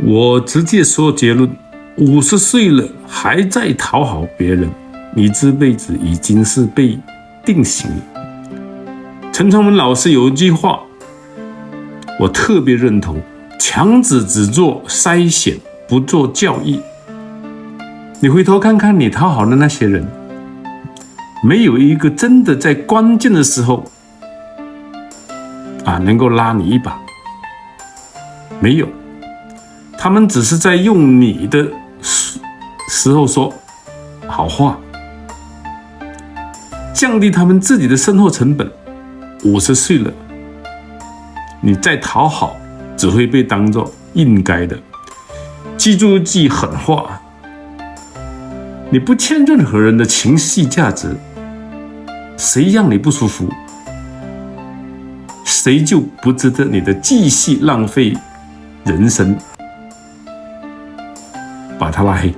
我直接说结论：50岁了还在讨好别人，你这辈子已经是被定型了。陈崇文老师有一句话，我特别认同：强子只做筛选，不做教育。你回头看看你讨好的那些人，没有一个真的在关键的时候能够拉你一把，没有。他们只是在用你的时候说好话，降低他们自己的生活成本。50岁了，你再讨好只会被当作应该的。记住一句狠话，你不欠任何人的情绪价值，谁让你不舒服，谁就不值得你的继续浪费人生。把他拉黑。